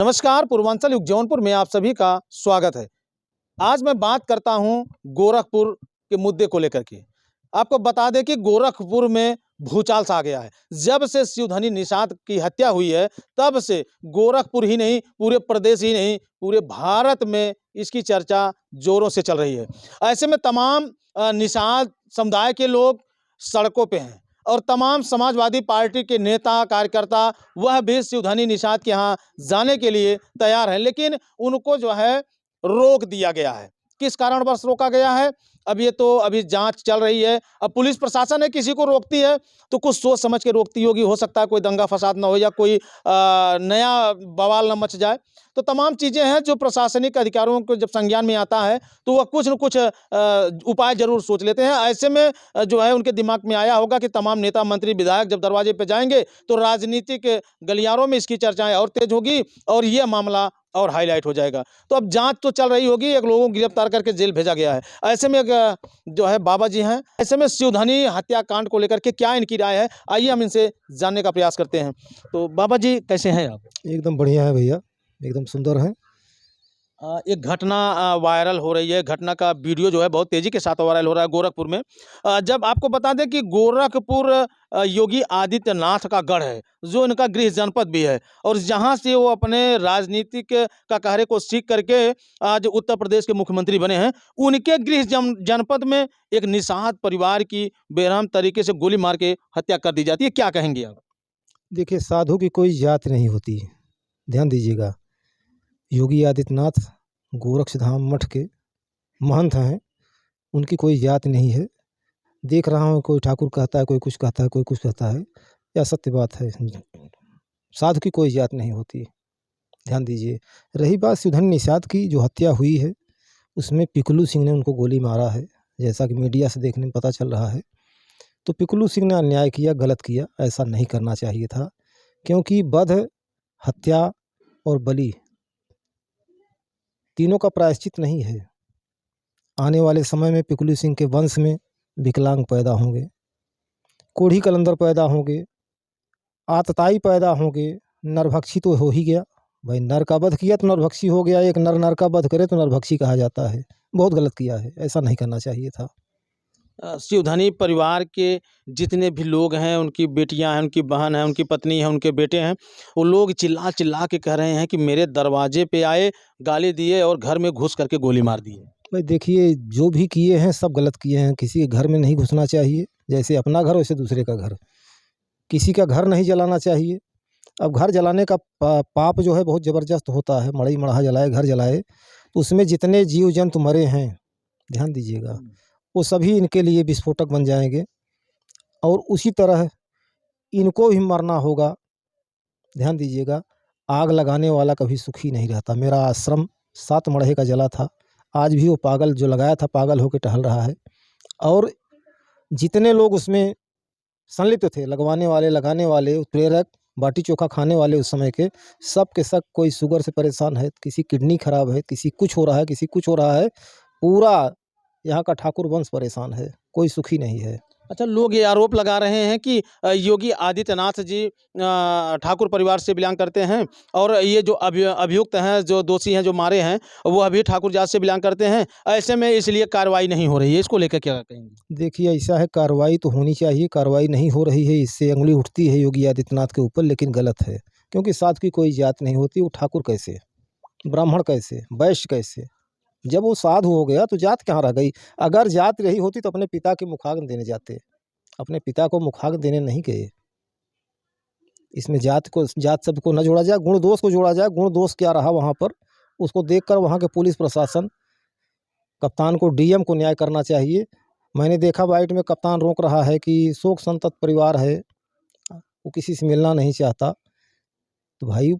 नमस्कार, पूर्वांचल युग जौनपुर में आप सभी का स्वागत है। आज मैं बात करता हूं गोरखपुर के मुद्दे को लेकर के। आपको बता दें कि गोरखपुर में भूचाल सा आ गया है। जब से शिवधनी निषाद की हत्या हुई है, तब से गोरखपुर ही नहीं, पूरे प्रदेश ही नहीं, पूरे भारत में इसकी चर्चा जोरों से चल रही है। ऐसे में तमाम निषाद समुदाय के लोग सड़कों पे हैं और तमाम समाजवादी पार्टी के नेता कार्यकर्ता वह भी शिवधनी निषाद के यहाँ जाने के लिए तैयार हैं, लेकिन उनको जो है रोक दिया गया है। किस कारणवश रोका गया है, अब ये तो अभी जांच चल रही है। अब पुलिस प्रशासन है किसी को रोकती है तो कुछ सोच समझ के रोकती होगी, हो सकता है कोई दंगा फसाद ना हो या कोई नया बवाल न मच जाए। तो तमाम चीज़ें हैं जो प्रशासनिक अधिकारियों को जब संज्ञान में आता है तो वह कुछ न कुछ उपाय जरूर सोच लेते हैं। ऐसे में जो है उनके दिमाग में आया होगा कि तमाम नेता मंत्री विधायक जब दरवाजे पे जाएंगे तो राजनीतिक गलियारों में इसकी चर्चाएं और तेज होगी और यह मामला और हाईलाइट हो जाएगा। तो अब जांच तो चल रही होगी, एक लोगों को गिरफ्तार करके जेल भेजा गया है। ऐसे में जो है बाबा जी हैं, ऐसे में शिवधनी हत्याकांड को लेकर के क्या इनकी राय है, आइए हम इनसे जानने का प्रयास करते हैं। तो बाबा जी कैसे हैं आप? एकदम बढ़िया है भैया, एकदम सुंदर है। एक घटना वायरल हो रही है। घटना का वीडियो जो है बहुत तेजी के साथ वायरल हो रहा है गोरखपुर में। जब आपको बता दें कि गोरखपुर योगी आदित्यनाथ का गढ़ है, जो इनका गृह जनपद भी है और जहां से वो अपने राजनीतिक का कहरे को सीख करके आज उत्तर प्रदेश के मुख्यमंत्री बने हैं। उनके गृह जनपद में एक निषाद परिवार की बेरहम तरीके से गोली मार के हत्या कर दी जाती है। क्या कहेंगे आप? देखिए, साधु की कोई जात नहीं होती, ध्यान दीजिएगा। योगी आदित्यनाथ गोरक्षधाम मठ के महंत हैं, उनकी कोई जात नहीं है। देख रहा हूँ कोई ठाकुर कहता है, कोई कुछ कहता है, कोई कुछ कहता है, यह सत्य बात है। साधु की कोई जात नहीं होती, ध्यान दीजिए। रही बात शिवधनी निषाद की, जो हत्या हुई है उसमें पिकलू सिंह ने उनको गोली मारा है, जैसा कि मीडिया से देखने में पता चल रहा है। तो पिकलू सिंह ने अन्याय किया, गलत किया, ऐसा नहीं करना चाहिए था, क्योंकि वध, हत्या और बलि तीनों का प्रायश्चित नहीं है। आने वाले समय में पिकलू सिंह के वंश में विकलांग पैदा होंगे, कोढ़ी कलंदर पैदा होंगे, आतताई पैदा होंगे, नरभक्षी तो हो ही गया भाई। नर का वध किया तो नरभक्षी हो गया। एक नर नर का वध करे तो नरभक्षी कहा जाता है। बहुत गलत किया है, ऐसा नहीं करना चाहिए था। शिवधनी परिवार के जितने भी लोग हैं, उनकी बेटियां हैं, उनकी बहन है, उनकी पत्नी है, उनके बेटे हैं, वो लोग चिल्ला चिल्ला के कह रहे हैं कि मेरे दरवाजे पे आए, गाली दिए और घर में घुस करके गोली मार दिए। भाई देखिए, जो भी किए हैं सब गलत किए हैं। किसी के घर में नहीं घुसना चाहिए, जैसे अपना घर वैसे दूसरे का घर। किसी का घर नहीं जलाना चाहिए। अब घर जलाने का पाप जो है बहुत ज़बरदस्त होता है। मड़ई मड़हा जलाए, घर जलाए, तो उसमें जितने जीव जंतु मरे हैं, ध्यान दीजिएगा, वो सभी इनके लिए विस्फोटक बन जाएंगे और उसी तरह इनको भी मरना होगा। ध्यान दीजिएगा, आग लगाने वाला कभी सुखी नहीं रहता। मेरा आश्रम 7 मड़हे का जला था, आज भी वो पागल जो लगाया था पागल होकर टहल रहा है। और जितने लोग उसमें संलिप्त थे, लगवाने वाले, लगाने वाले, प्रेरक, बाटी चोखा खाने वाले उस समय के सब कोई शुगर से परेशान है, किसी किडनी खराब है, किसी कुछ हो रहा है, किसी कुछ हो रहा है। पूरा यहाँ का ठाकुर वंश परेशान है, कोई सुखी नहीं है। अच्छा, लोग ये आरोप लगा रहे हैं कि योगी आदित्यनाथ जी ठाकुर परिवार से बिलोंग करते हैं और ये जो अभियुक्त हैं, जो दोषी हैं, जो मारे हैं, वो अभी ठाकुर जात से बिलोंग करते हैं। ऐसे में इसलिए कार्रवाई नहीं हो रही है। इसको लेकर क्या कहेंगे? देखिए, ऐसा है, कार्रवाई तो होनी चाहिए, कार्रवाई नहीं हो रही है, इससे अंगुली उठती है योगी आदित्यनाथ के ऊपर, लेकिन गलत है। क्योंकि साथ की कोई जात नहीं होती। वो ठाकुर कैसे, ब्राह्मण कैसे, वैश्य कैसे? जब वो साधु हो गया तो जात कहाँ रह गई? अगर जात रही होती तो अपने पिता के मुखाग्नि देने जाते, अपने पिता को मुखाग्नि देने नहीं गए। इसमें जात शब्द को न जोड़ा जाए, गुण दोष को जोड़ा जाए। गुण दोष क्या रहा वहाँ पर, उसको देखकर वहाँ के पुलिस प्रशासन, कप्तान को, डीएम को न्याय करना चाहिए। मैंने देखा बाइट में कप्तान रोक रहा है कि शोक संतप्त परिवार है, वो किसी से मिलना नहीं चाहता। तो भाई,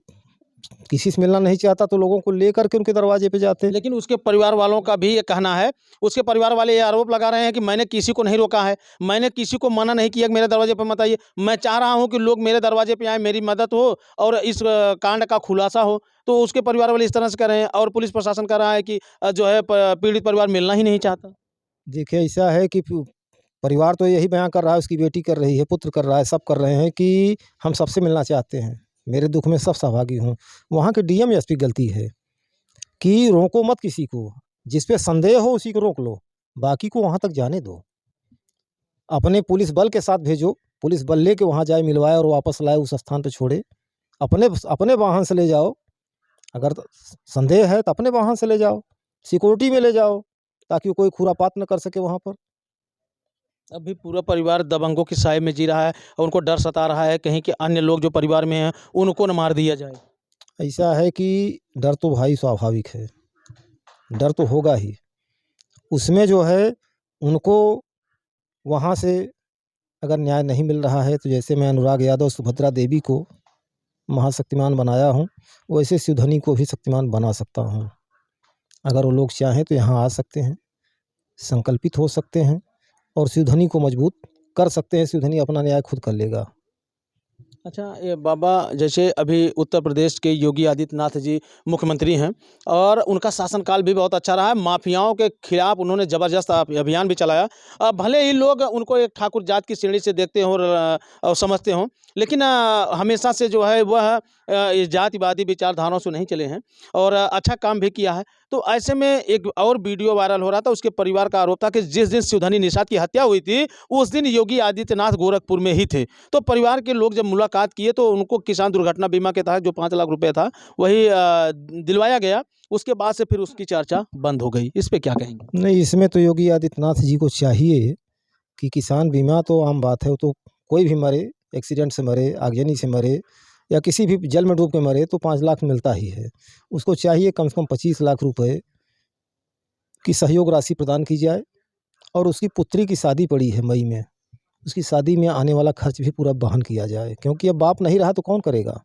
किसी से मिलना नहीं चाहता तो लोगों को लेकर के उनके दरवाजे पे जाते। लेकिन उसके परिवार वालों का भी ये कहना है, उसके परिवार वाले ये आरोप लगा रहे हैं कि मैंने किसी को नहीं रोका है, मैंने किसी को मना नहीं किया कि मेरे दरवाजे पर मत आइए। मैं चाह रहा हूं कि लोग मेरे दरवाजे पे आए, मेरी मदद हो और इस कांड का खुलासा हो। तो उसके परिवार वाले इस तरह से कह रहे हैं और पुलिस प्रशासन कह रहा है कि जो है पीड़ित परिवार मिलना ही नहीं चाहता। देखिए, ऐसा है कि परिवार तो यही बयान कर रहा है, उसकी बेटी कर रही है, पुत्र कर रहा है, सब कर रहे हैं कि हम सबसे मिलना चाहते हैं। मेरे दुख में सब सहभागी हों। वहाँ के डीएम एसपी गलती है कि रोको मत किसी को, जिस पे संदेह हो उसी को रोक लो, बाकी को वहाँ तक जाने दो। अपने पुलिस बल के साथ भेजो, पुलिस बल लेके वहाँ जाए, मिलवाए और वापस लाए, उस स्थान पे छोड़े। अपने अपने वाहन से ले जाओ, अगर संदेह है तो अपने वाहन से ले जाओ, सिक्योरिटी में ले जाओ, ताकि कोई खुरापात न कर सके वहाँ पर। अभी पूरा परिवार दबंगों की साए में जी रहा है और उनको डर सता रहा है कहीं कि अन्य लोग जो परिवार में हैं उनको न मार दिया जाए। ऐसा है कि डर तो भाई स्वाभाविक है, डर तो होगा ही। उसमें जो है उनको वहाँ से अगर न्याय नहीं मिल रहा है, तो जैसे मैं अनुराग यादव सुभद्रा देवी को महाशक्तिमान बनाया हूँ, वैसे शिवधनी को भी शक्तिमान बना सकता हूँ। अगर वो लोग चाहें तो यहाँ आ सकते हैं, संकल्पित हो सकते हैं और शिवधनी को मजबूत कर सकते हैं। शिवधनी अपना न्याय खुद कर लेगा। अच्छा, ये बाबा, जैसे अभी उत्तर प्रदेश के योगी आदित्यनाथ जी मुख्यमंत्री हैं और उनका शासनकाल भी बहुत अच्छा रहा है। माफियाओं के खिलाफ उन्होंने ज़बरदस्त अभियान भी चलाया। भले ही लोग उनको एक ठाकुर जात की श्रेणी से देखते हों और समझते हों, लेकिन हमेशा से जो है वह इस जातिवादी विचारधाराओं से नहीं चले हैं और अच्छा काम भी किया है। तो ऐसे में एक और वीडियो वायरल हो रहा था, उसके परिवार का आरोप था कि जिस दिन शिवधनी निषाद की हत्या हुई थी उस दिन योगी आदित्यनाथ गोरखपुर में ही थे। तो परिवार के लोग जब मुलाकात किए तो उनको किसान दुर्घटना बीमा के तहत जो 5 लाख रुपए था वही दिलवाया गया। उसके बाद से फिर उसकी चर्चा बंद हो गई। इस पे क्या कहेंगे? नहीं, इसमें तो योगी आदित्यनाथ जी को चाहिए कि किसान बीमा तो आम बात है, वो तो कोई भी मरे, एक्सीडेंट से मरे, आगजनी से मरे या किसी भी जल में डूब के मरे तो 5 लाख मिलता ही है। उसको चाहिए कम से कम 25 लाख रुपए की सहयोग राशि प्रदान की जाए। और उसकी पुत्री की शादी पड़ी है मई में, उसकी शादी में आने वाला खर्च भी पूरा वहन किया जाए, क्योंकि अब बाप नहीं रहा तो कौन करेगा।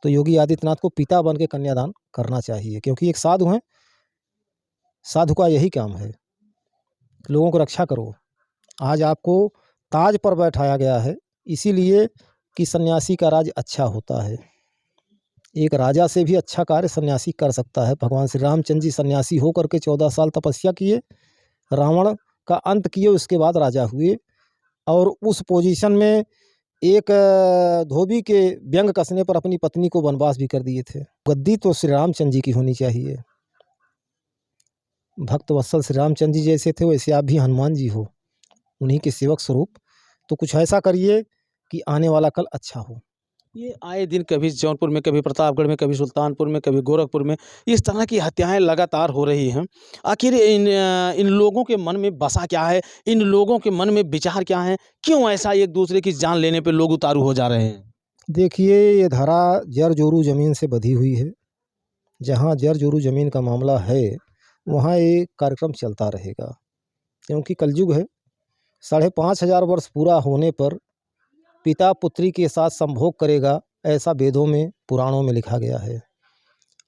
तो योगी आदित्यनाथ को पिता बन के कन्यादान करना चाहिए, क्योंकि एक साधु हैं, साधु का यही काम है, लोगों को रक्षा करो। आज आपको ताज पर बैठाया गया है इसीलिए कि सन्यासी का राज अच्छा होता है। एक राजा से भी अच्छा कार्य सन्यासी कर सकता है। भगवान श्री रामचंद्र जी सन्यासी होकर के 14 साल तपस्या किए, रावण का अंत किए, उसके बाद राजा हुए और उस पोजीशन में एक धोबी के व्यंग कसने पर अपनी पत्नी को वनवास भी कर दिए थे। गद्दी तो श्री रामचंद्र जी की होनी चाहिए। भक्त वत्सल श्री रामचंद्र जी जैसे थे वैसे आप भी हनुमान जी हो, उन्हीं के सेवक स्वरूप। तो कुछ ऐसा करिए कि आने वाला कल अच्छा हो। ये आए दिन कभी जौनपुर में, कभी प्रतापगढ़ में, कभी सुल्तानपुर में, कभी गोरखपुर में इस तरह की हत्याएं लगातार हो रही हैं। आखिर इन लोगों के मन में बसा क्या है? इन लोगों के मन में विचार क्या है? क्यों ऐसा एक दूसरे की जान लेने पे लोग उतारू हो जा रहे हैं? देखिए, ये धारा जर जोरू ज़मीन से बधी हुई है। जहाँ जर जोरू ज़मीन का मामला है वहाँ ये कार्यक्रम चलता रहेगा, क्योंकि कलयुग है। 5,500 वर्ष पूरा होने पर पिता पुत्री के साथ संभोग करेगा, ऐसा वेदों में पुराणों में लिखा गया है।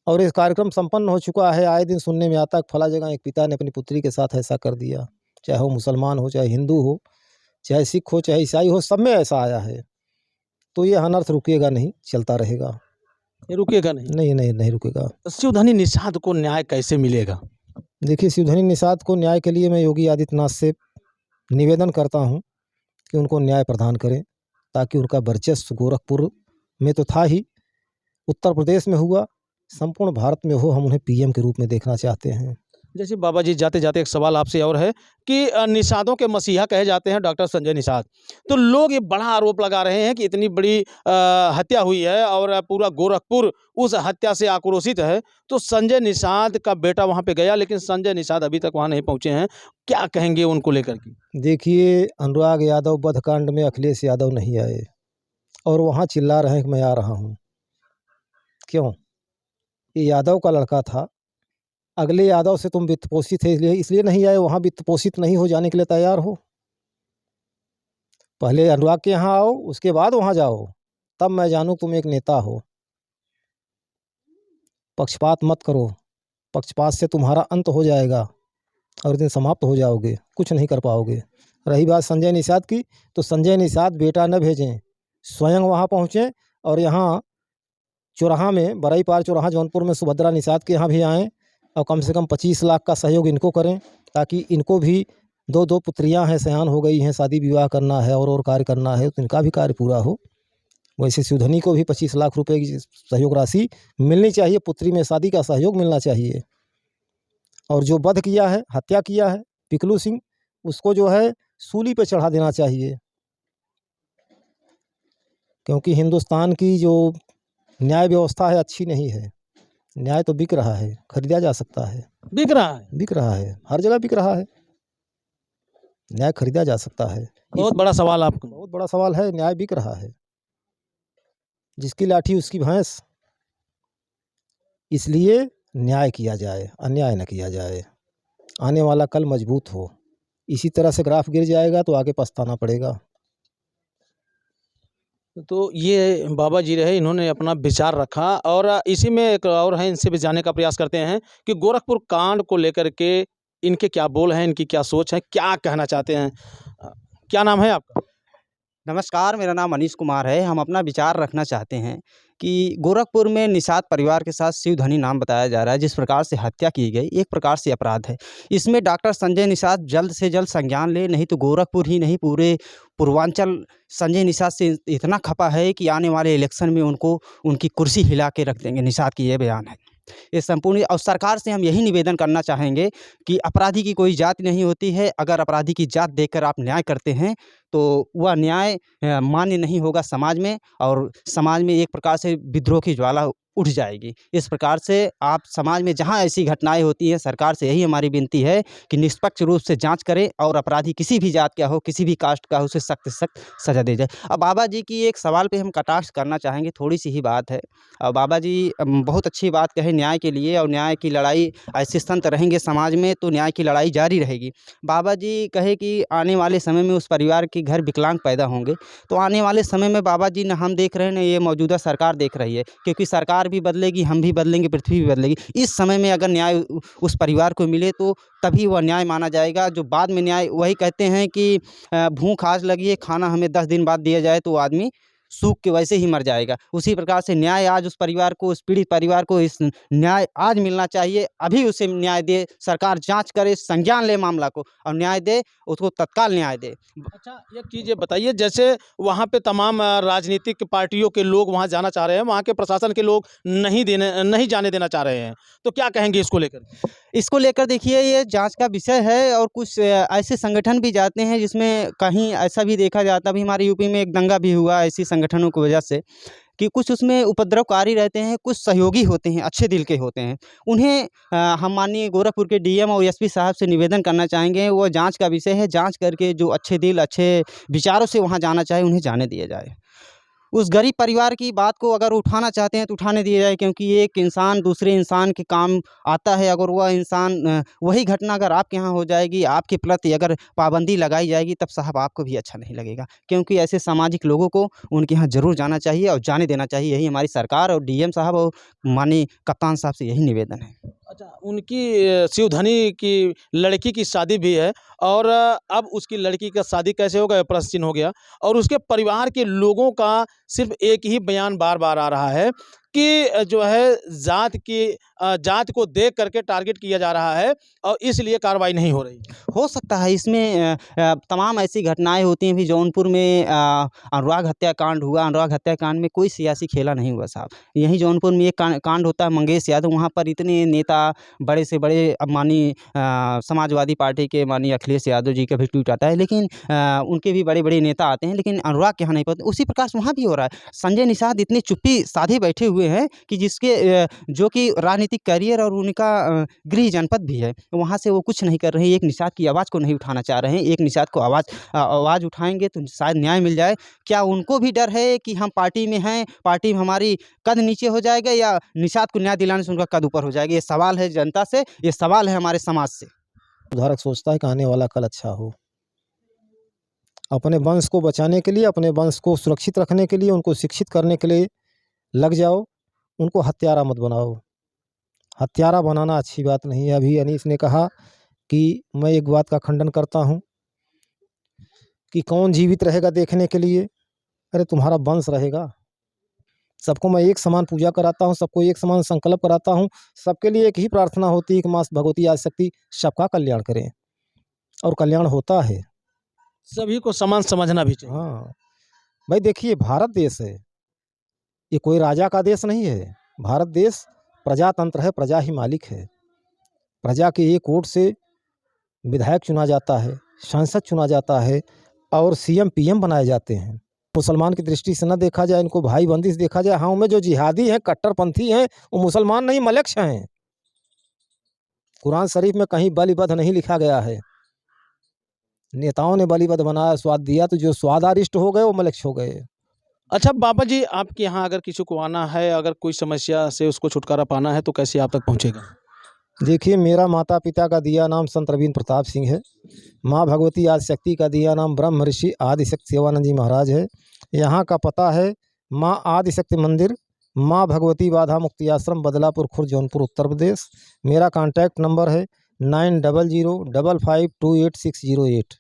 और ये कार्यक्रम संपन्न हो चुका है। आए दिन सुनने में आता है फला जगह एक पिता ने अपनी पुत्री के साथ ऐसा कर दिया। चाहे वो मुसलमान हो, चाहे हिंदू हो, चाहे सिख हो, चाहे ईसाई हो, सब में ऐसा आया है। तो ये अनर्थ रुकेगा नहीं, चलता रहेगा। ये रुकेगा नहीं। नहीं नहीं नहीं रुकेगा। शिवधनी निषाद को न्याय कैसे मिलेगा? देखिए, शिवधनी निषाद को न्याय के लिए मैं योगी आदित्यनाथ से निवेदन करता हूँ कि उनको न्याय प्रदान करें, ताकि उनका वर्चस्व गोरखपुर में तो था ही, उत्तर प्रदेश में हुआ, संपूर्ण भारत में हो। हम उन्हें पीएम के रूप में देखना चाहते हैं। जैसे बाबा जी, जाते जाते एक सवाल आपसे और है कि निषादों के मसीहा कहे जाते हैं डॉक्टर संजय निषाद। तो लोग ये बड़ा आरोप लगा रहे हैं कि इतनी बड़ी हत्या हुई है और पूरा गोरखपुर उस हत्या से आक्रोशित है। तो संजय निषाद का बेटा वहाँ पे गया, लेकिन संजय निषाद अभी तक वहाँ नहीं पहुँचे हैं। क्या कहेंगे उनको लेकर के? देखिए, अनुराग यादव वधकांड में अखिलेश यादव नहीं आए और वहाँ चिल्ला रहे हैं कि मैं आ रहा हूँ। क्यों? ये यादव का लड़का था, अगले यादव से तुम वित्त पोषित है इसलिए नहीं आए। वहाँ वित्त पोषित नहीं हो जाने के लिए तैयार हो। पहले अनुराग के यहाँ आओ, उसके बाद वहाँ जाओ, तब मैं जानूँ तुम एक नेता हो। पक्षपात मत करो, पक्षपात से तुम्हारा अंत हो जाएगा और एक दिन समाप्त हो जाओगे, कुछ नहीं कर पाओगे। रही बात संजय निषाद की, तो संजय निषाद बेटा न भेजें, स्वयं वहाँ पहुँचें और यहाँ चौराहा में, बरई पार चौराहा जौनपुर में सुभद्रा निषाद के यहाँ भी आएँ और कम से कम 25 लाख का सहयोग इनको करें, ताकि इनको भी 2 पुत्रियां हैं, सयान हो गई हैं, शादी विवाह करना है और कार्य करना है, तो इनका भी कार्य पूरा हो। वैसे शिवधनी को भी 25 लाख रुपए की सहयोग राशि मिलनी चाहिए। पुत्री में शादी का सहयोग मिलना चाहिए। और जो वध किया है, हत्या किया है पिकलू सिंह, उसको जो है सूली पे चढ़ा देना चाहिए। क्योंकि हिंदुस्तान की जो न्याय व्यवस्था है अच्छी नहीं है। न्याय तो बिक रहा है, खरीदा जा सकता है। बिक रहा है। बिक रहा है, हर जगह बिक रहा है। न्याय खरीदा जा सकता है। बहुत बड़ा सवाल आपको। बहुत बड़ा सवाल है, न्याय बिक रहा है। जिसकी लाठी उसकी भैंस। इसलिए न्याय किया जाए, अन्याय न किया जाए। आने वाला कल मजबूत हो। इसी तरह से ग्राफ गिर जाएगा तो आगे पछताना पड़ेगा। तो ये बाबा जी रहे, इन्होंने अपना विचार रखा और इसी में एक और है, इनसे भी जानने का प्रयास करते हैं कि गोरखपुर कांड को लेकर के इनके क्या बोल हैं, इनकी क्या सोच है, क्या कहना चाहते हैं। क्या नाम है आपका? नमस्कार, मेरा नाम अनीश कुमार है। हम अपना विचार रखना चाहते हैं कि गोरखपुर में निषाद परिवार के साथ शिवधनी नाम बताया जा रहा है। जिस प्रकार से हत्या की गई, एक प्रकार से अपराध है। इसमें डॉक्टर संजय निषाद जल्द से जल्द संज्ञान ले, नहीं तो गोरखपुर ही नहीं पूरे पूर्वांचल संजय निषाद से इतना खपा है कि आने वाले इलेक्शन में उनको उनकी कुर्सी हिला के रख देंगे। निषाद की ये बयान है। ये संपूर्ण और सरकार से हम यही निवेदन करना चाहेंगे कि अपराधी की कोई जाति नहीं होती है। अगर अपराधी की जात देखकर आप न्याय करते हैं तो वह न्याय मान्य नहीं होगा समाज में, और समाज में एक प्रकार से विद्रोह की ज्वाला उठ जाएगी। इस प्रकार से आप समाज में जहाँ ऐसी घटनाएं होती हैं, सरकार से यही हमारी विनती है कि निष्पक्ष रूप से जांच करें और अपराधी किसी भी जात का हो, किसी भी कास्ट का हो, उसे सख्त से सख्त सज़ा दी जाए। अब बाबा जी की एक सवाल पे हम कटाक्ष करना चाहेंगे, थोड़ी सी ही बात है। बाबा जी बहुत अच्छी बात कहे न्याय के लिए, और न्याय की लड़ाई ऐसे संत रहेंगे समाज में तो न्याय की लड़ाई जारी रहेगी। बाबा जी कहे कि आने वाले समय में उस परिवार के घर विकलांग पैदा होंगे, तो आने वाले समय में बाबा जी, न हम देख रहे हैं, न ये मौजूदा सरकार देख रही है, क्योंकि सरकार भी बदलेगी, हम भी बदलेंगे, पृथ्वी भी बदलेगी। इस समय में अगर न्याय उस परिवार को मिले तो तभी वह न्याय माना जाएगा। जो बाद में न्याय, वही कहते हैं कि भूख आज लगी है, खाना हमें 10 दिन बाद दिया जाए तो वो आदमी सूख के वैसे ही मर जाएगा। उसी प्रकार से न्याय आज उस परिवार को, उस पीड़ित परिवार को इस न्याय आज मिलना चाहिए। अभी उसे न्याय दे, सरकार जांच करे, संज्ञान ले मामला को और न्याय दे, उसको तत्काल न्याय दे। अच्छा, एक चीज़ ये बताइए, जैसे वहाँ पे तमाम राजनीतिक पार्टियों के लोग वहाँ जाना चाह रहे हैं, वहाँ के प्रशासन के लोग नहीं जाने देना चाह रहे हैं, तो क्या कहेंगे इसको लेकर? इसको लेकर देखिए, ये जांच का विषय है, और कुछ ऐसे संगठन भी जाते हैं जिसमें कहीं ऐसा भी देखा जाता, अभी हमारे यूपी में एक दंगा भी हुआ ऐसी संगठनों की वजह से, कि कुछ उसमें उपद्रवकारी रहते हैं, कुछ सहयोगी होते हैं, अच्छे दिल के होते हैं। उन्हें हम माननीय गोरखपुर के डीएम और एसपी साहब से निवेदन करना चाहेंगे, वो जांच का विषय है, जांच करके जो अच्छे दिल, अच्छे विचारों से वहाँ जाना चाहे, उन्हें जाने दिया जाए। उस गरीब परिवार की बात को अगर उठाना चाहते हैं तो उठाने दिया जाए, क्योंकि एक इंसान दूसरे इंसान के काम आता है। अगर वह इंसान वही घटना अगर आपके यहाँ हो जाएगी, आपके प्रति अगर पाबंदी लगाई जाएगी, तब साहब आपको भी अच्छा नहीं लगेगा। क्योंकि ऐसे सामाजिक लोगों को उनके यहाँ ज़रूर जाना चाहिए और जाने देना चाहिए। यही हमारी सरकार और डीएम साहब और माननीय कप्तान साहब से यही निवेदन है। अच्छा, उनकी शिवधनी की लड़की की शादी भी है और अब उसकी लड़की का शादी कैसे होगा, ये प्रश्न चिन्ह हो गया। और उसके परिवार के लोगों का सिर्फ एक ही बयान बार-बार आ रहा है कि जो है जात को देख करके टारगेट किया जा रहा है और इसलिए कार्रवाई नहीं हो रही। हो सकता है इसमें तमाम ऐसी घटनाएं होती हैं। अभी जौनपुर में अनुराग हत्याकांड हुआ। अनुराग हत्याकांड में कोई सियासी खेला नहीं हुआ साहब। यहीं जौनपुर में एक कांड होता है मंगेश यादव, वहाँ पर इतने नेता बड़े से बड़े, अब माननीय समाजवादी पार्टी के माननीय अखिलेश यादव जी का भी ट्वीट आता है, लेकिन उनके भी बड़े बड़े नेता आते हैं, लेकिन अनुराग के यहाँ नहीं पहुँचते। उसी प्रकार से वहाँ भी हो रहा है। संजय निषाद इतनी चुप्पी साधे बैठे हुए हैं कि जिसके जो कि राजनीतिक करियर और उनका गृह जनपद भी है, वहाँ से वो कुछ नहीं कर रहे हैं। एक निषाद की आवाज़ को नहीं उठाना चाह रहे हैं। एक निषाद को आवाज़ उठाएंगे तो शायद न्याय मिल जाए। क्या उनको भी डर है कि हम पार्टी में हैं, पार्टी में हमारी कद नीचे हो जाएगा, या निषाद को न्याय दिलाने से उनका कद ऊपर हो जाएगा? ये सवाल है जनता से, ये सवाल है हमारे समाज से। सुधारक सोचता है कि आने वाला कल अच्छा हो। अपने वंश को बचाने के लिए, अपने वंश को सुरक्षित रखने के लिए, उनको शिक्षित करने के लिए लग जाओ। उनको हत्यारा मत बनाओ। हत्यारा बनाना अच्छी बात नहीं है। अभी अनीस ने कहा कि मैं एक बात का खंडन करता हूँ कि कौन जीवित रहेगा देखने के लिए। अरे तुम्हारा वंश रहेगा। सबको मैं एक समान पूजा कराता हूँ, सबको एक समान संकल्प कराता हूँ। सबके लिए एक ही प्रार्थना होती है कि माँ भगवती आदिशक्ति सबका कल्याण करें, और कल्याण होता है। सभी को समान समझना भी चाहिए। हाँ भाई, देखिए भारत देश है, ये कोई राजा का देश नहीं है। भारत देश प्रजातंत्र है, प्रजा ही मालिक है। प्रजा के एक वोट से विधायक चुना जाता है, सांसद चुना जाता है और सीएम पीएम बनाए जाते हैं। मुसलमान की दृष्टि से न देखा जाए, इनको भाई बंदी से देखा जाए। हाँ, उनमें जो जिहादी हैं, कट्टरपंथी हैं, वो मुसलमान नहीं मलेच्छ हैं। कुरान शरीफ में कहीं बलिवध नहीं लिखा गया है। नेताओं ने बलिवध बनाया, स्वाद दिया, तो जो स्वादारिष्ट हो गए वो मलेच्छ हो गए। अच्छा बाबा जी, आपके यहाँ अगर किसी को आना है, अगर कोई समस्या से उसको छुटकारा पाना है तो कैसे आप तक पहुँचेगा? देखिए, मेरा माता पिता का दिया नाम संत रवींद्र प्रताप सिंह है। माँ भगवती आदिशक्ति का दिया नाम ब्रह्म ऋषि आदिशक्ति सेवानंद जी महाराज है। यहाँ का पता है माँ आदिशक्ति मंदिर, माँ भगवती बाधा मुक्ति आश्रम, बदलापुर खुर्द, जौनपुर, उत्तर प्रदेश। मेरा कॉन्टैक्ट नंबर है 9005528608।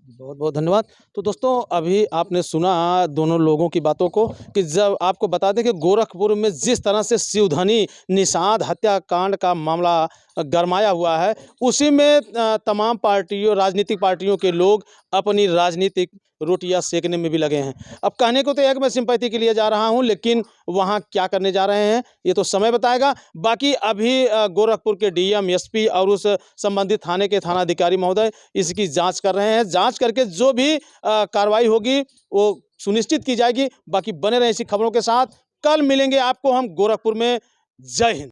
बहुत बहुत धन्यवाद। तो दोस्तों, अभी आपने सुना दोनों लोगों की बातों को कि जब आपको बता दें कि गोरखपुर में जिस तरह से शिवधनी निषाद हत्याकांड का मामला गरमाया हुआ है, उसी में तमाम पार्टियों, राजनीतिक पार्टियों के लोग अपनी राजनीतिक रोटियां सेकने में भी लगे हैं। अब कहने को तो एक मैं सिंपैथी के लिए जा रहा हूं, लेकिन वहां क्या करने जा रहे हैं ये तो समय बताएगा। बाकी अभी गोरखपुर के डीएम, एसपी और उस संबंधित थाने के थानाधिकारी महोदय इसकी जांच कर रहे हैं। जांच करके जो भी कार्रवाई होगी वो सुनिश्चित की जाएगी। बाकी बने रहे ऐसी खबरों के साथ। कल मिलेंगे आपको हम गोरखपुर में। जय हिंद।